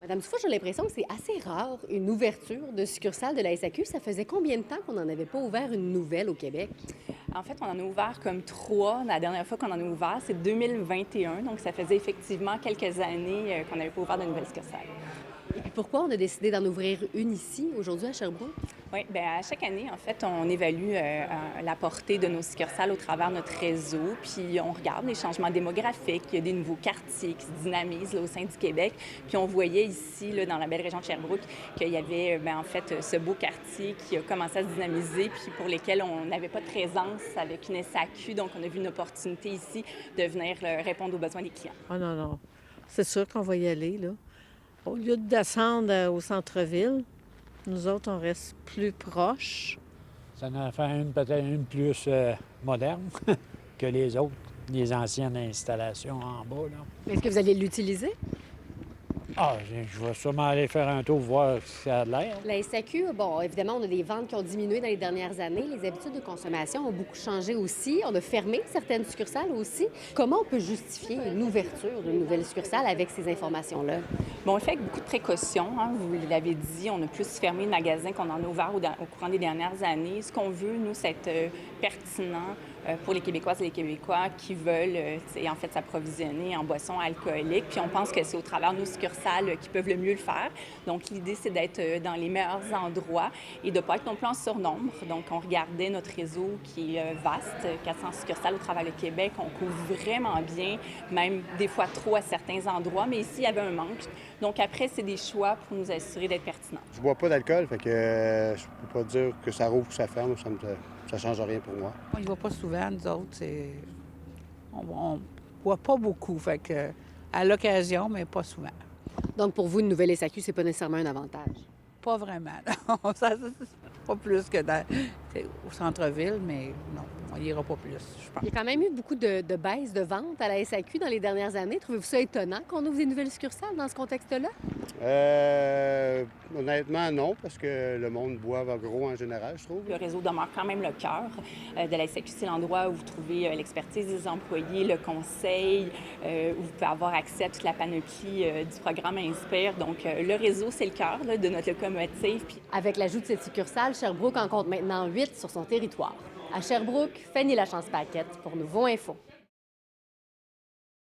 Madame Dufault, j'ai l'impression que c'est assez rare une ouverture de succursale de la SAQ. Ça faisait combien de temps qu'on n'en avait pas ouvert une nouvelle au Québec? En fait, on en a ouvert comme trois. La dernière fois qu'on en a ouvert, c'est 2021. Donc, ça faisait effectivement quelques années qu'on n'avait pas ouvert de nouvelles succursales. Et puis pourquoi on a décidé d'en ouvrir une ici, aujourd'hui, à Sherbrooke? Oui, bien, à chaque année, en fait, on évalue la portée de nos succursales au travers de notre réseau, puis on regarde les changements démographiques. Il y a des nouveaux quartiers qui se dynamisent là, au sein du Québec. Puis on voyait ici, là, dans la belle région de Sherbrooke, qu'il y avait, bien, en fait, ce beau quartier qui a commencé à se dynamiser, puis pour lesquels on n'avait pas de présence avec une SAQ. Donc, on a vu une opportunité ici de venir répondre aux besoins des clients. Oh non, non. C'est sûr qu'on va y aller, là. Au lieu de descendre au centre-ville, nous autres, on reste plus proches. Ça en fait une, peut-être une plus moderne que les autres, les anciennes installations en bas, là. Est-ce que vous allez l'utiliser? Ah, je vais sûrement aller faire un tour, voir si ça a de l'air. La SAQ, bon, évidemment, on a des ventes qui ont diminué dans les dernières années. Les habitudes de consommation ont beaucoup changé aussi. On a fermé certaines succursales aussi. Comment on peut justifier une ouverture d'une nouvelle succursale avec ces informations-là? Bon, on fait avec beaucoup de précautions. Hein. Vous l'avez dit, on a plus fermé de magasins qu'on en a ouvert au courant des dernières années. Ce qu'on veut, nous, c'est être pertinent pour les Québécoises et les Québécois qui veulent, en fait, s'approvisionner en boissons alcooliques. Puis on pense que c'est au travers de nos succursales qui peuvent le mieux le faire. Donc, l'idée, c'est d'être dans les meilleurs endroits et de ne pas être non plus en surnombre. Donc, on regardait notre réseau qui est vaste, 400 succursales au travers du Québec. On couvre vraiment bien, même des fois trop à certains endroits. Mais ici, il y avait un manque. Donc, après, c'est des choix pour nous assurer d'être pertinents. Je bois pas d'alcool, fait que je peux pas dire que ça rouvre ou ça ferme, ça change rien pour moi. On y va pas souvent, nous autres. On boit pas beaucoup, fait que à l'occasion, mais pas souvent. Donc, pour vous, une nouvelle SAQ, c'est pas nécessairement un avantage. Pas vraiment, non. Pas plus que au centre-ville, mais non, on ira pas plus, je pense. Il y a quand même eu beaucoup de baisses de ventes à la SAQ dans les dernières années. Trouvez-vous ça étonnant qu'on ouvre des nouvelles succursales dans ce contexte-là? Honnêtement, non, parce que le monde boit gros en général, je trouve. Le réseau demeure quand même le cœur de la SAQ. C'est l'endroit où vous trouvez l'expertise des employés, le conseil, où vous pouvez avoir accès à toute la panoplie du programme Inspire. Donc, le réseau, c'est le cœur là, de notre locomotive. Puis... Avec l'ajout de cette succursale, Sherbrooke en compte maintenant 8 sur son territoire. À Sherbrooke, Fanny Lachance-Paquette pour Nouveau Info.